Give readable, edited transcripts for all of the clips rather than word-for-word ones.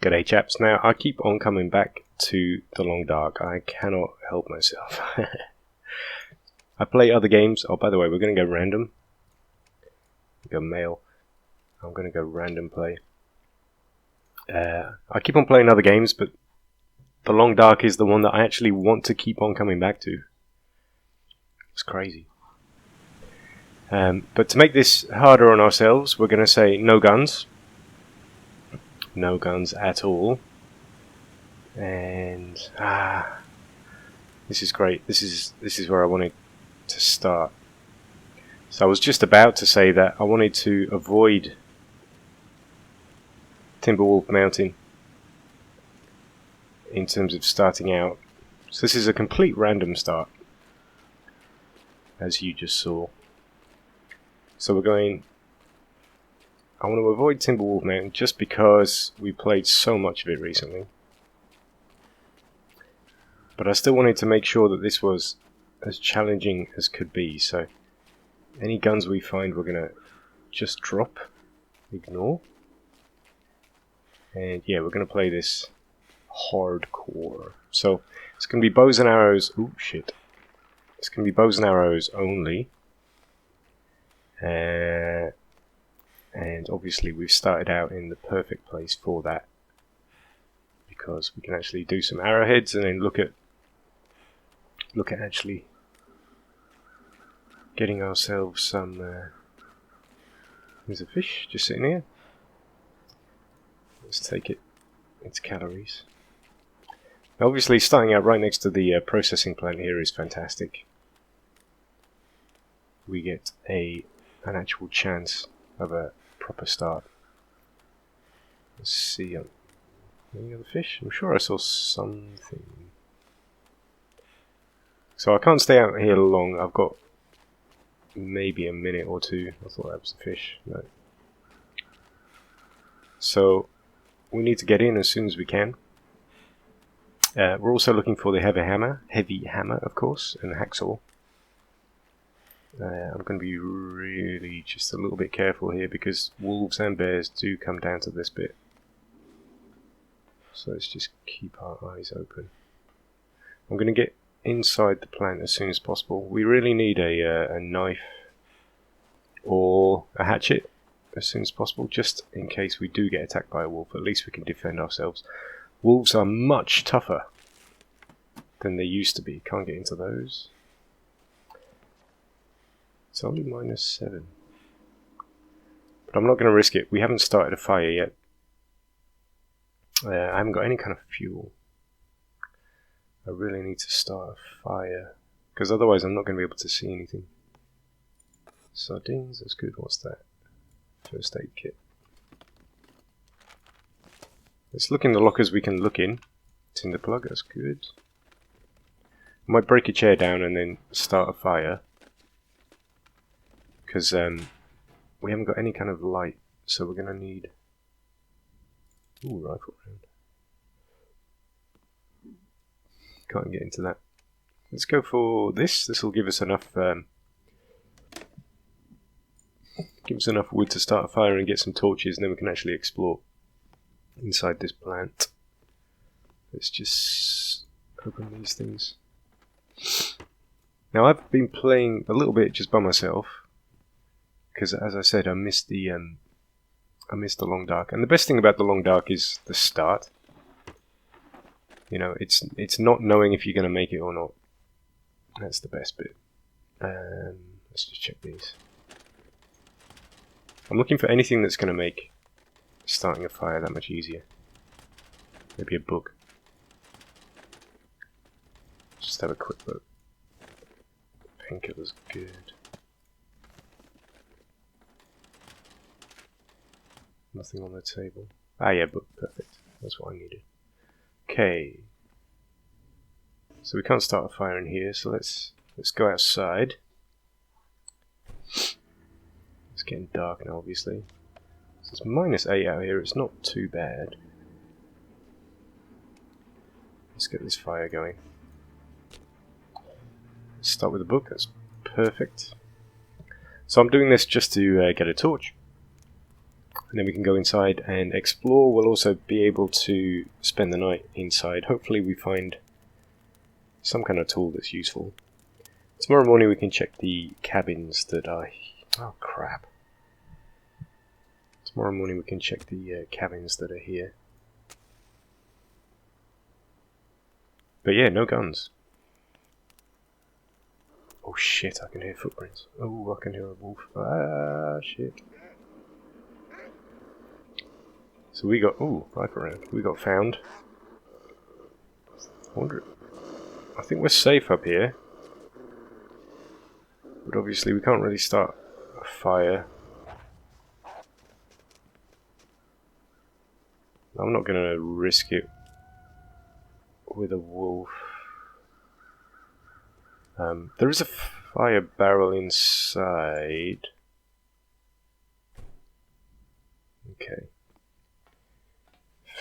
G'day chaps. Now, I keep on coming back to the Long Dark. I cannot help myself. I play other games. Oh, by the way, we're going to go random. Go male. I'm going to go random play. I keep on playing other games, but the Long Dark is the one that I actually want to keep on coming back to. It's crazy. But to make this harder on ourselves, we're going to say no guns. No guns at all. And this is great. This is where I wanted to start. So I was just about to say that I wanted to avoid Timberwolf Mountain in terms of starting out. So this is a complete random start, as you just saw. So we're going... I want to avoid Timberwolf Mountain just because we played so much of it recently. But I still wanted to make sure that this was as challenging as could be. So any guns we find we're going to just drop, ignore. And yeah, we're going to play this hardcore. So it's going to be bows and arrows. Ooh, shit. It's going to be bows and arrows only. And obviously we've started out in the perfect place for that, because we can actually do some arrowheads and then look at actually getting ourselves some there's a fish just sitting here. Let's take it. It's calories. Now obviously starting out right next to the processing plant here is fantastic. We get an actual chance of a proper start. Let's see. Any other fish? I'm sure I saw something. So I can't stay out here long. I've got maybe a minute or two. I thought that was a fish. No. So we need to get in as soon as we can. We're also looking for the heavy hammer, of course, and the hacksaw. I'm going to be really just a little bit careful here because wolves and bears do come down to this bit. So let's just keep our eyes open. I'm going to get inside the plant as soon as possible. We really need a knife or a hatchet as soon as possible, just in case we do get attacked by a wolf. At least we can defend ourselves. Wolves are much tougher than they used to be. Can't get into those. It's only -7. But I'm not going to risk it. We haven't started a fire yet. I haven't got any kind of fuel. I really need to start a fire, because otherwise I'm not going to be able to see anything. Sardines, that's good. What's that? First aid kit. Let's look in the lockers we can look in. Tinder plug, that's good. I might break a chair down and then start a fire, because we haven't got any kind of light, so we're going to need... Ooh, rifle round. Can't get into that. Let's go for this. This will give us enough wood to start a fire and get some torches, and then we can actually explore inside this plant. Let's just open these things. Now I've been playing a little bit just by myself, because as I said, I missed the Long Dark, and the best thing about the Long Dark is the start. You know, it's not knowing if you're going to make it or not. That's the best bit. Let's just check these. I'm looking for anything that's going to make starting a fire that much easier. Maybe a book. Just have a quick look. Painkiller's good. Nothing on the table. Ah yeah, book, perfect. That's what I needed. Okay. So we can't start a fire in here, so let's go outside. It's getting dark now, obviously. So it's -8 out here, it's not too bad. Let's get this fire going. Let's start with a book, that's perfect. So I'm doing this just to get a torch. and then we can go inside and explore. We'll also be able to spend the night inside. Hopefully we find some kind of tool that's useful. Tomorrow morning we can check the cabins that are... Oh crap. Tomorrow morning we can check the cabins that are here. But yeah, no guns. Oh shit, I can hear footprints. Oh, I can hear a wolf. Ah, shit. So we got... Ooh, rifle round. We got found. I think we're safe up here. But obviously we can't really start a fire. I'm not going to risk it with a wolf. There is a fire barrel inside. Okay.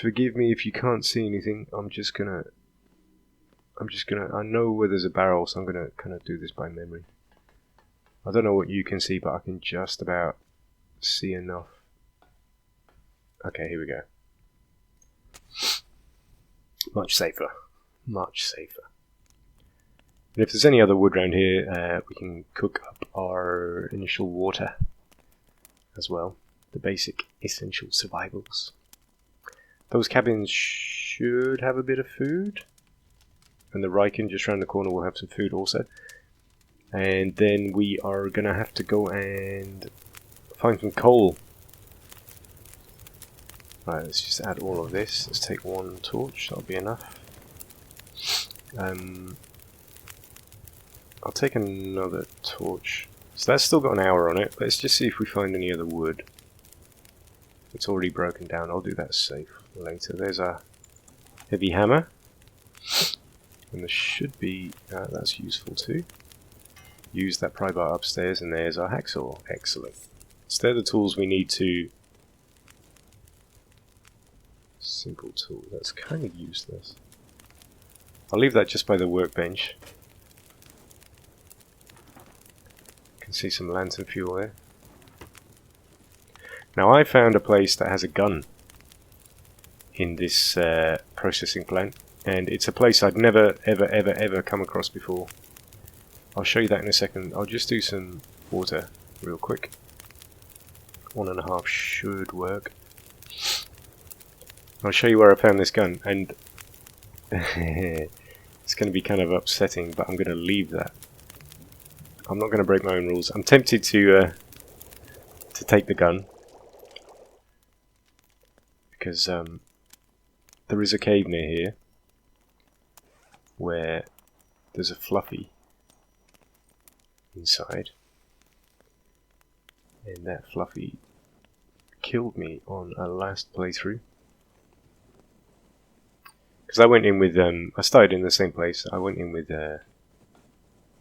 Forgive me if you can't see anything. I know where there's a barrel, so I'm gonna kind of do this by memory. I don't know what you can see, but I can just about see enough. Okay, here we go. Much safer. Much safer. And if there's any other wood around here, we can cook up our initial water as well. The basic essential survivals. Those cabins should have a bit of food. And the Riken just around the corner will have some food also. And then we are going to have to go and find some coal. Right, let's just add all of this. Let's take one torch, that'll be enough. I'll take another torch. So that's still got an hour on it. Let's just see if we find any other wood. It's already broken down. I'll do that safe later. There's a heavy hammer. And there should be... that's useful too. Use that pry bar upstairs, and there's our hacksaw. Excellent. So they're the tools we need to... Simple tool. That's kind of useless. I'll leave that just by the workbench. Can see some lantern fuel there. Now I found a place that has a gun in this processing plant, and it's a place I'd never ever come across before. I'll show you that in a second. I'll just do some water real quick. 1.5 should work. I'll show you where I found this gun, and it's going to be kind of upsetting, but I'm going to leave that. I'm not going to break my own rules. I'm tempted to take the gun, because there is a cave near here where there's a fluffy inside, and that fluffy killed me on a last playthrough. Because I went in with, I started in the same place. I went in with bare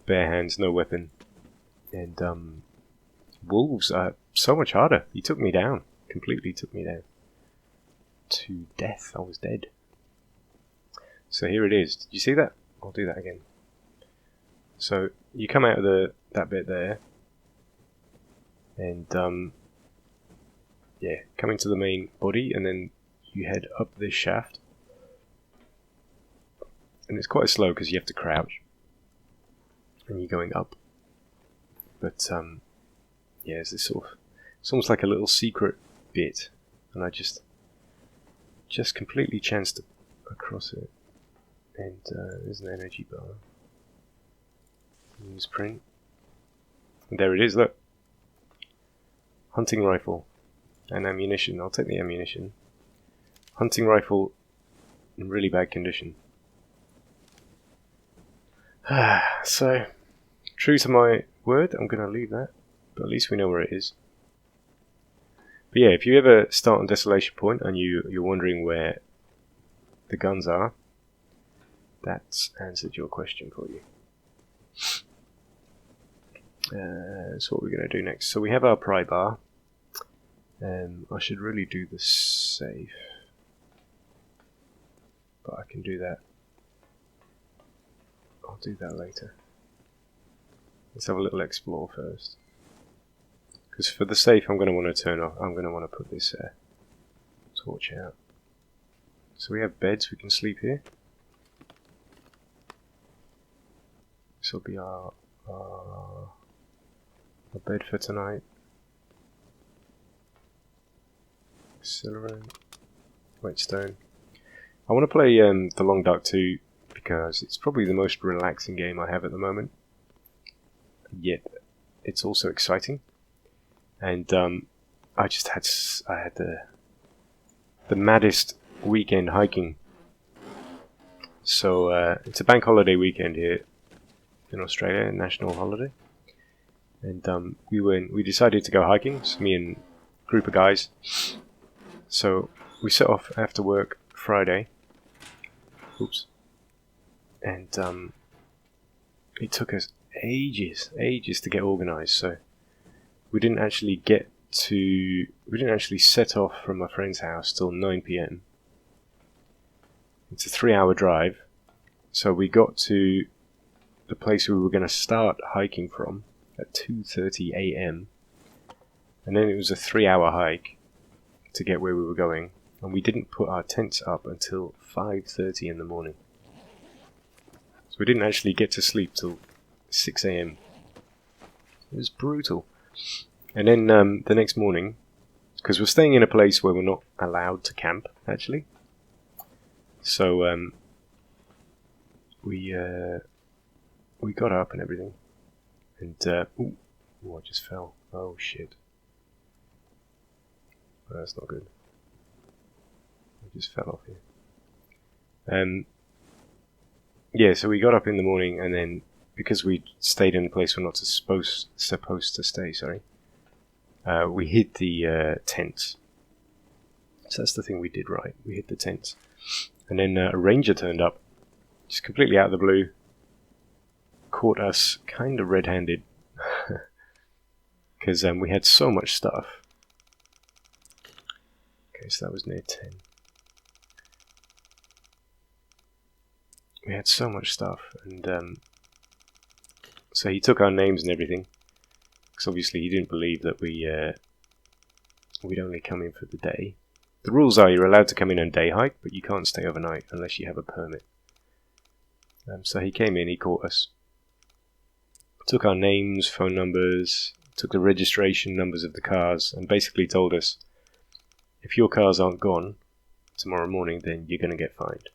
hands, no weapon. And wolves are so much harder. He took me down. Completely took me down. To death. I was dead. So here it is. Did you see that? I'll do that again. So you come out of that bit there. And yeah, come into the main body, and then you head up this shaft. And it's quite slow because you have to crouch. And you're going up. But, yeah, it's this sort of... It's almost like a little secret bit. And I just completely chanced across it. And there's an energy bar. Newsprint. And there it is, look. Hunting rifle. And ammunition. I'll take the ammunition. Hunting rifle in really bad condition. So, true to my word, I'm going to leave that, but at least we know where it is. But yeah, if you ever start on Desolation Point and you're wondering where the guns are, that's answered your question for you. So what we're going to do next. So we have our pry bar. I should really do the safe, but I can do that. I'll do that later. Let's have a little explore first. Because for the safe, I'm going to want to turn off. I'm going to want to put this torch out. So we have beds. We can sleep here. This will be our bed for tonight. Accelerate. Whetstone. I want to play The Long Dark 2 because it's probably the most relaxing game I have at the moment. Yet it's also exciting. And I had the maddest weekend hiking. So it's a bank holiday weekend here in Australia, a national holiday. And we decided to go hiking. It's me and a group of guys. So we set off after work Friday. Oops. And it took us ages to get organised. So we didn't actually set off from my friend's house till 9 p.m. It's a 3-hour drive. So we got to the place we were going to start hiking from at 2:30 a.m. And then it was a 3-hour hike to get where we were going. And we didn't put our tents up until 5:30 in the morning. So we didn't actually get to sleep till 6 a.m. It was brutal. And then the next morning, because we're staying in a place where we're not allowed to camp, actually. So we got up and everything. And, ooh, I just fell. Oh, shit. Oh, that's not good. I just fell off here. Yeah, so we got up in the morning, and then because we stayed in a place we're not supposed to stay, we hid the tents. So that's the thing we did right. We hid the tents, and then a ranger turned up, just completely out of the blue. Caught us kind of red-handed because we had so much stuff. Okay, so that was near 10. We had so much stuff, and so he took our names and everything, because obviously he didn't believe that we'd only come in for the day. The rules are you're allowed to come in on day hike, but you can't stay overnight unless you have a permit. So he came in, he caught us, took our names, phone numbers, took the registration numbers of the cars, and basically told us, if your cars aren't gone tomorrow morning, then you're going to get fined.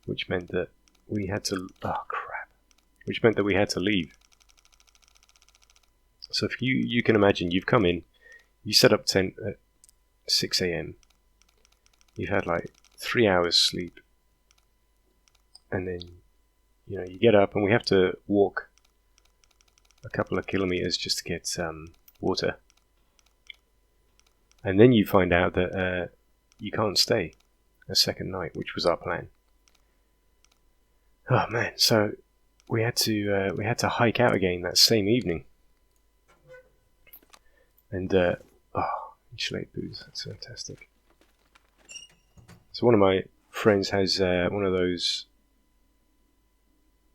Which meant that we had to... Oh, crap. Which meant that we had to leave. So if you can imagine, you've come in, you set up tent at 6 a.m. You've had like 3 hours sleep. And then, you get up and we have to walk a couple of kilometers just to get water. And then you find out that you can't stay a second night, which was our plan. Oh man, so we had to hike out again that same evening. And insulated boots, that's fantastic. So one of my friends has one of those.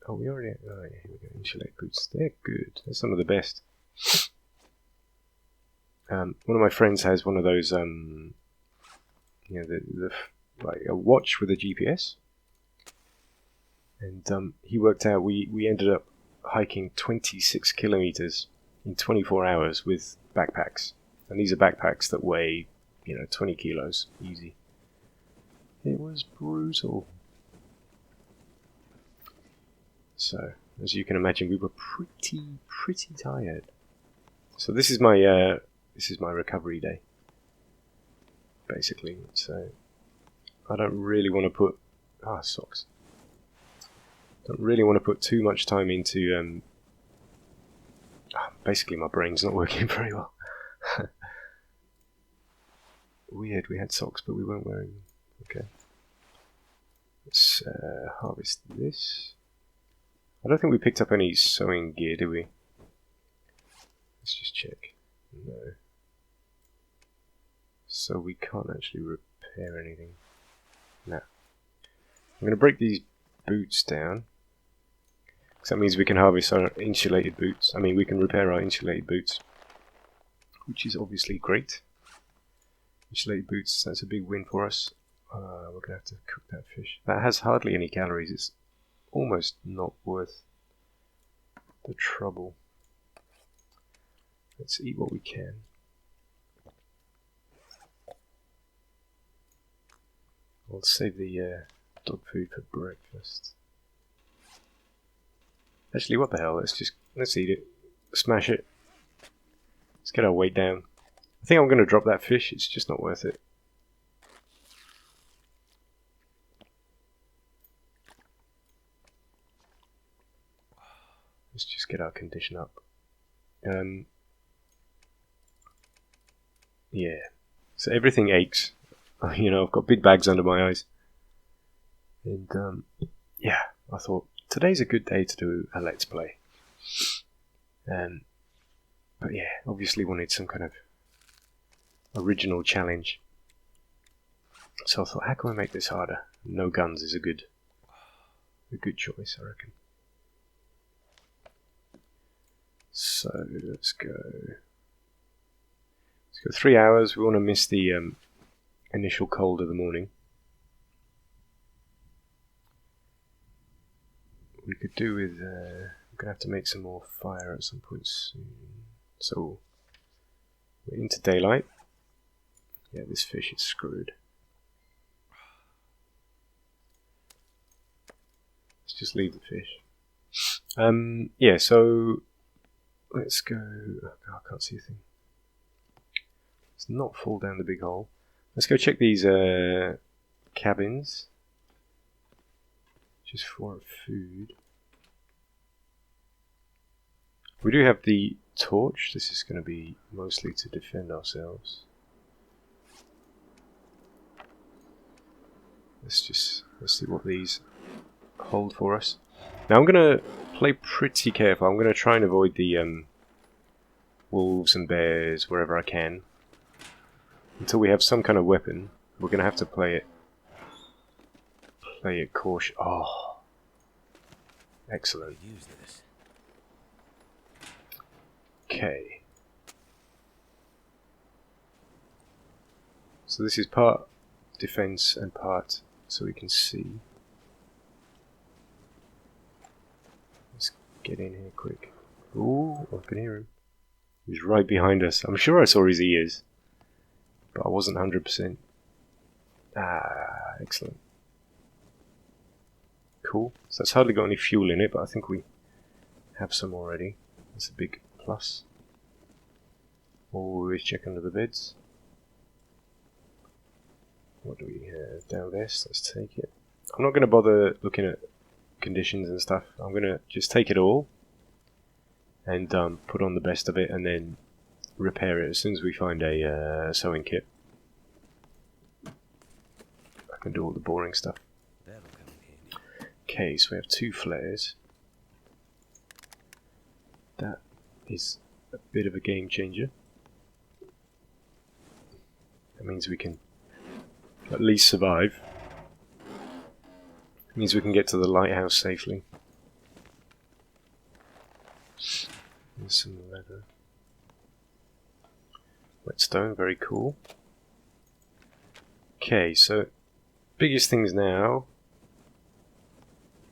Oh, yeah, here we go. Insulated boots, they're good. They're some of the best. One of my friends has one of those. Like a watch with a GPS. And he worked out we ended up hiking 26 kilometers in 24 hours with backpacks. And these are backpacks that weigh, 20 kilos, easy. It was brutal. So, as you can imagine, we were pretty tired. So this is my recovery day, basically. So I don't really want to put socks. Don't really want to put too much time into. Basically, my brain's not working very well. Weird. We had socks, but we weren't wearing them. Okay. Let's harvest this. I don't think we picked up any sewing gear, did we? Let's just check. No. So we can't actually repair anything. No. I'm going to break these boots down. Because that means we can harvest our insulated boots. I mean, we can repair our insulated boots. which is obviously great. Insulated boots, that's a big win for us. We're going to have to cook that fish. That has hardly any calories. It's almost not worth the trouble. Let's eat what we can. I'll save the dog food for breakfast. Actually, what the hell? Let's eat it. Smash it. Let's get our weight down. I think I'm going to drop that fish. It's just not worth it. Let's just get our condition up. Yeah. So everything aches. You know, I've got big bags under my eyes. And yeah, I thought today's a good day to do a let's play. But yeah, obviously wanted some kind of original challenge. So I thought, how can we make this harder? No guns is a good choice, I reckon. So let's go 3 hours. We want to miss the initial cold of the morning. We could do with we're gonna have to make some more fire at some point soon. So we're into daylight. Yeah, this fish is screwed. Let's just leave the fish. Yeah, so let's go. Oh, God, I can't see a thing. Let's not fall down the big hole. Let's go check these cabins. Just for food. We do have the torch. This is going to be mostly to defend ourselves. Let's see what these hold for us. Now I'm going to play pretty careful. I'm going to try and avoid the wolves and bears wherever I can. Until we have some kind of weapon, we're going to have to play it cautious. Oh, excellent. Okay. So this is part defense and part so we can see. Let's get in here quick. Ooh, I can hear him. He's right behind us. I'm sure I saw his ears, but I wasn't 100%. Ah, excellent. Cool. So that's hardly got any fuel in it, but I think we have some already. That's a big plus. Always check under the beds. What do we have down there? So let's take it. I'm not going to bother looking at conditions and stuff. I'm going to just take it all and put on the best of it and then repair it as soon as we find a sewing kit. I can do all the boring stuff. Okay, so we have 2 flares. That is a bit of a game changer. That means we can at least survive. It means we can get to the lighthouse safely. There's some leather. Whetstone, very cool. Okay, so biggest things now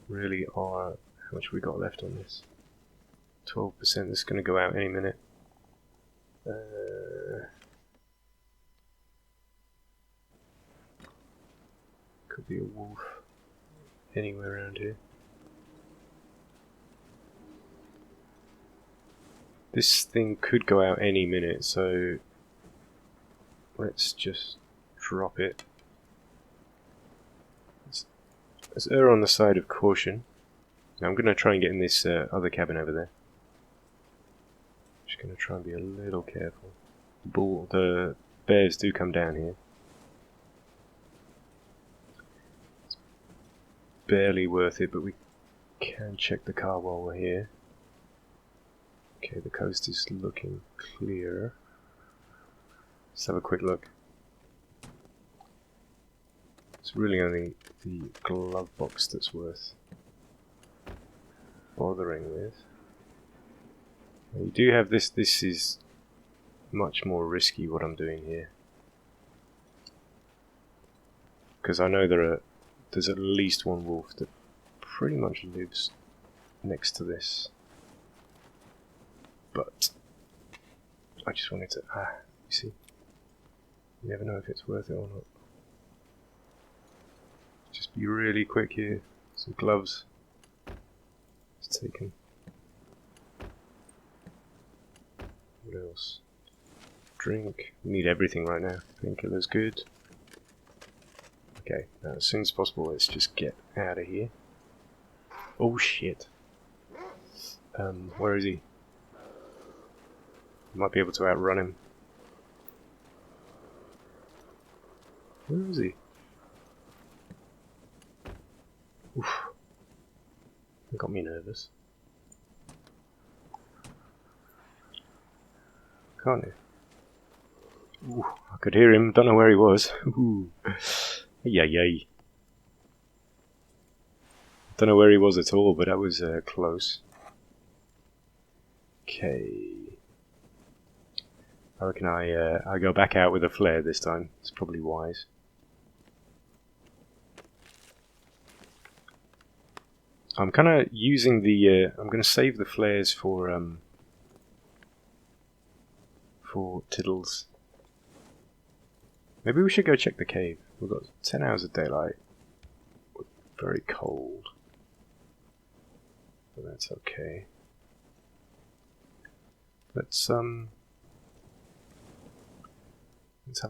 really are how much we got left on this. 12%. This is going to go out any minute. Could be a wolf anywhere around here. This thing could go out any minute, so let's just drop it. Let's err on the side of caution. Now I'm going to try and get in this other cabin over there. Just going to try and be a little careful. The bears do come down here. It's barely worth it, but we can check the car while we're here. Okay, the coast is looking clear. Let's have a quick look. It's really only the glove box that's worth bothering with. You do have this. This is much more risky what I'm doing here. Because I know there's at least one wolf that pretty much lives next to this. But I just wanted to... you see? You never know if it's worth it or not. Just be really quick here. Some gloves. It's taken. What else? Drink. We need everything right now. Painkiller's good. Okay, now as soon as possible, let's just get out of here. Oh shit. Where is he? Might be able to outrun him. Where is he? Oof. That got me nervous. Can't you? Ooh, I could hear him. Don't know where he was. Ooh. Yay. Don't know where he was at all, but that was close. Okay. I reckon I go back out with a flare this time. It's probably wise. I'm kind of using the... I'm going to save the flares for Tiddles. Maybe we should go check the cave. We've got 10 hours of daylight. We're very cold. But that's okay. Let's have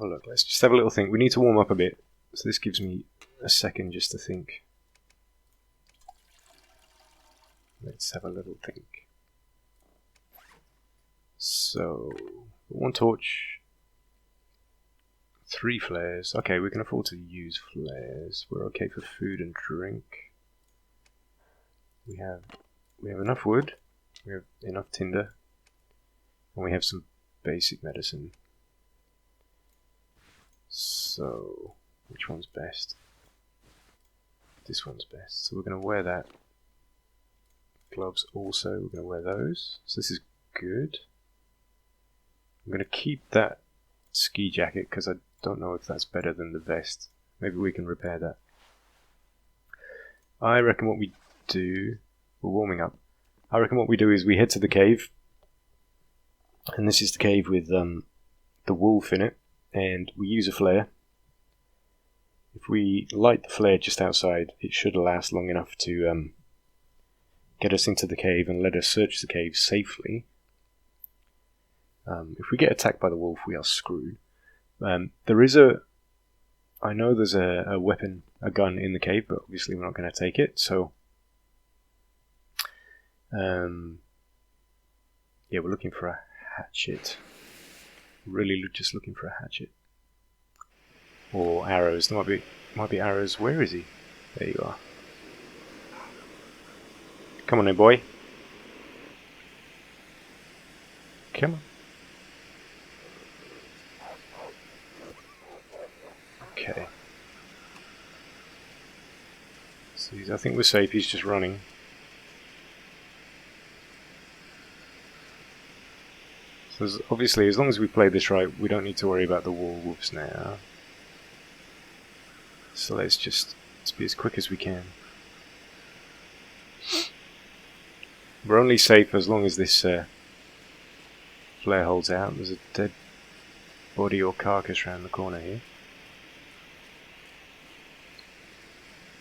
a look. Let's just have a little think. We need to warm up a bit. So this gives me a second just to think. Let's have a little think. So, 1 torch, 3 flares. Okay, we can afford to use flares. We're okay for food and drink. We have enough wood. We have enough tinder, and we have some basic medicine. So, which one's best? This one's best. So we're going to wear that. Gloves also, we're going to wear those. So this is good. I'm going to keep that ski jacket because I don't know if that's better than the vest. Maybe we can repair that. I reckon what we do... We're warming up. I reckon what we do is we head to the cave. And this is the cave with the wolf in it. And we use a flare. If we light the flare just outside, it should last long enough to get us into the cave and let us search the cave safely. If we get attacked by the wolf, we are screwed. There is I know there's a weapon, a gun in the cave, but obviously we're not going to take it, so... yeah, we're looking for a hatchet. Really just looking for a hatchet. Or arrows. There might be arrows. Where is he? There you are. Come on then, boy. Come on. Okay. So I think we're safe. He's just running. So obviously, as long as we play this right, we don't need to worry about the wolves now. So let's be as quick as we can. We're only safe as long as this flare holds out. There's a dead body or carcass around the corner here.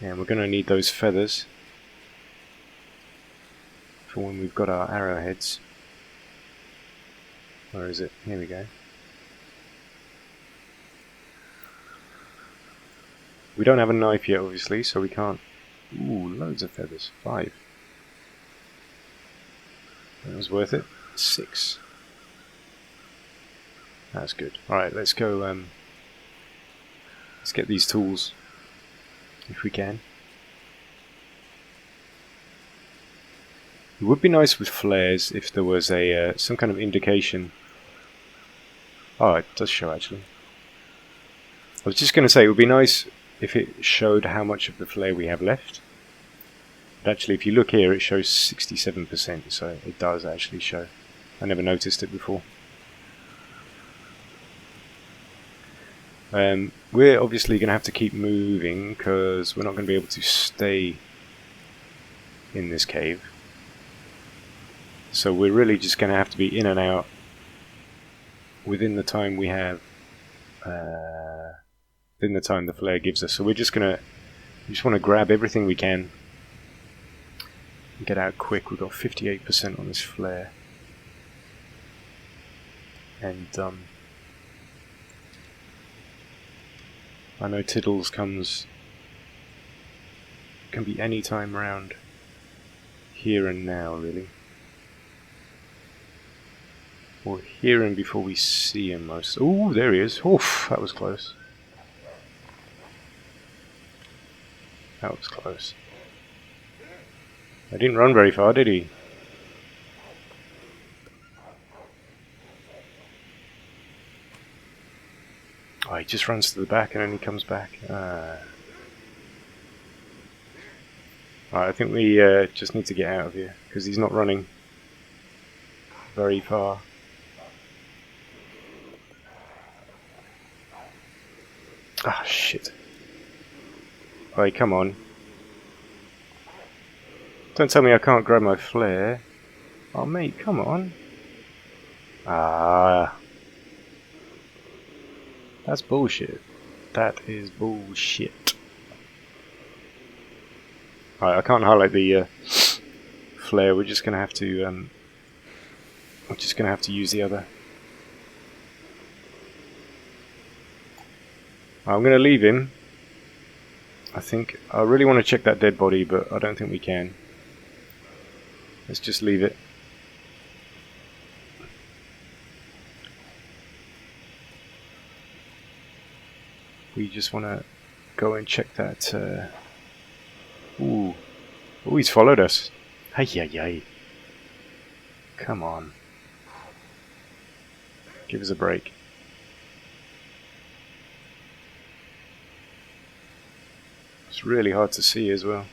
And we're going to need those feathers for when we've got our arrowheads. Where is it? Here we go. We don't have a knife yet, obviously, so we can't... Ooh, loads of feathers. 5. That was worth it. 6. That's good. Alright, let's go... let's get these tools, if we can. It would be nice with flares if there was a some kind of indication. Oh, it does show actually. I was just going to say it would be nice if it showed how much of the flare we have left. But actually, if you look here, it shows 67%, so it does actually show. I never noticed it before. We're obviously going to have to keep moving because we're not going to be able to stay in this cave. So we're really just going to have to be in and out within the time we have, within the time the flare gives us. So we're just going to, we just want to grab everything we can and get out quick. We've got 58% on this flare. And I know Tiddles can be any time around here and now, really. Or hear him before we see him most. Ooh, there he is. Oof, that was close. That was close. I didn't run very far, did he? Oh, he just runs to the back and then he comes back. Alright, I think we just need to get out of here because he's not running very far. Ah, shit. Alright, come on. Don't tell me I can't grab my flare. Oh, mate, come on. Ah. That's bullshit. That is bullshit. Alright, I can't highlight the flare. We're just gonna have to use the other. I'm gonna leave him. I think I really want to check that dead body, but I don't think we can. Let's just leave it. We just want to go and check that. Ooh, he's followed us. Hey, hey. Come on. Give us a break. It's really hard to see as well.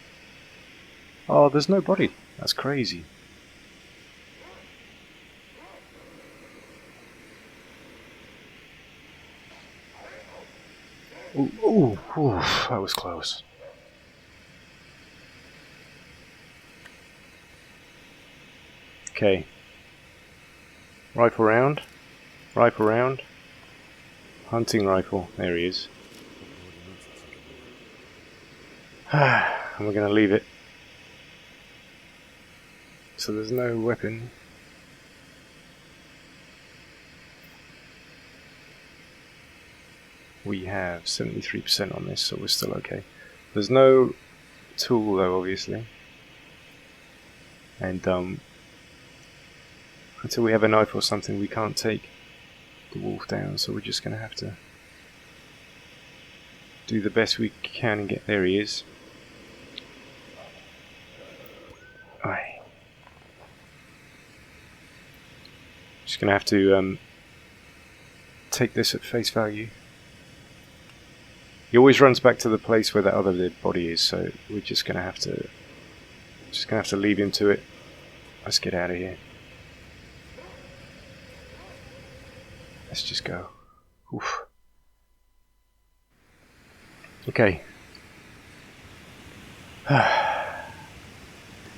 Oh, there's no body. That's crazy. Ooh, that was close. Okay. Rifle round. Rifle round. Hunting rifle. There he is. And we're going to leave it. So there's no weapon. We have 73% on this, so we're still okay. There's no tool though, obviously. And until we have a knife or something, we can't take the wolf down, so we're just going to have to do the best we can and get... There he is. Aye. Just going to have to take this at face value. He always runs back to the place where that other dead body is, so we're just going to have to leave him to it. Let's get out of here. Let's just go. Oof. Okay. Right,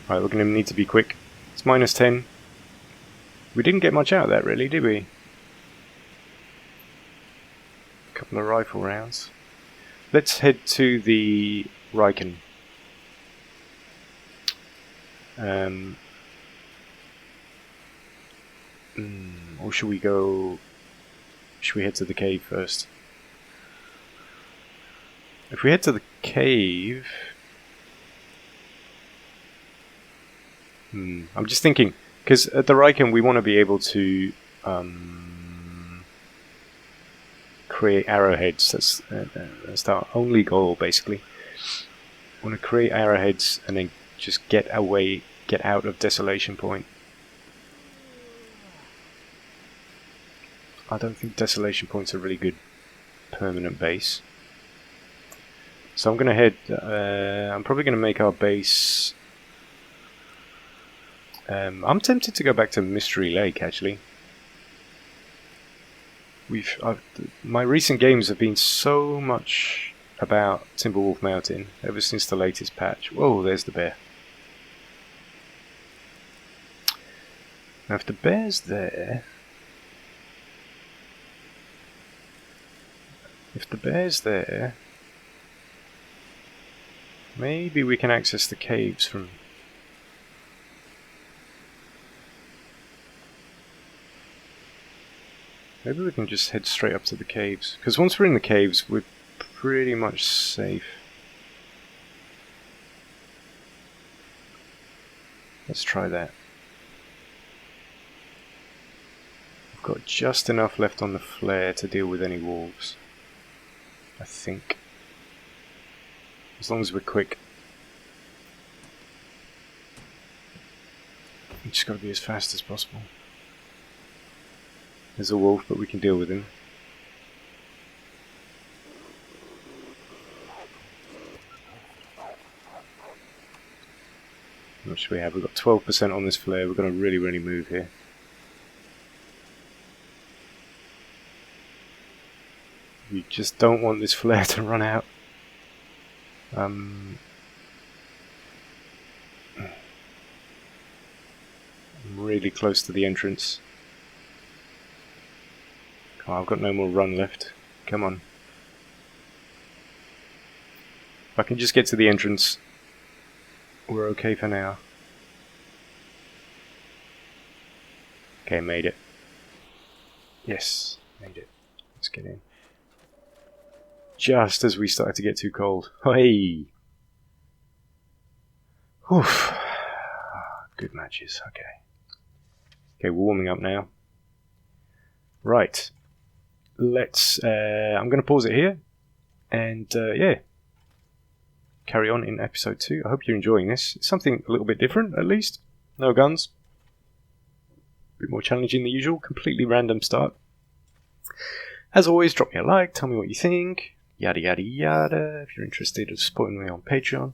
we're going to need to be quick. It's -10. We didn't get much out of that, really, did we? A couple of rifle rounds. Let's head to the Riken. Or should we go... Should we head to the cave first? If we head to the cave... I'm just thinking, because at the Riken we want to be able to create arrowheads. That's our only goal, basically. We want to create arrowheads and then just get out of Desolation Point. I don't think Desolation Point's a really good permanent base. So I'm going to head... I'm probably going to make our base... I'm tempted to go back to Mystery Lake, actually. My recent games have been so much about Timberwolf Mountain ever since the latest patch. Whoa, there's the bear. Now if the bear's there... maybe we can access the caves from... maybe we can just head straight up to the caves. Because once we're in the caves, we're pretty much safe. Let's try that. I've got just enough left on the flare to deal with any wolves. I think. As long as we're quick. We just gotta be as fast as possible. There's a wolf, but we can deal with him. How much do we have? We've got 12% on this flare. We're gonna really move here. We just don't want this flare to run out. I'm really close to the entrance. Oh, I've got no more run left. Come on. If I can just get to the entrance, we're okay for now. Okay, made it. Yes, made it. Let's get in. Just as we started to get too cold. Hey! Oof. Good matches, okay. Okay, we're warming up now. Right. Let's... I'm going to pause it here. And, yeah. Carry on in episode 2. I hope you're enjoying this. It's something a little bit different, at least. No guns. A bit more challenging than usual. Completely random start. As always, drop me a like. Tell me what you think. Yada yada yada. If you're interested in supporting me on Patreon,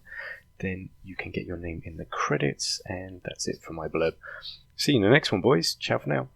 then you can get your name in the credits. And that's it for my blurb. See you in the next one, boys. Ciao for now.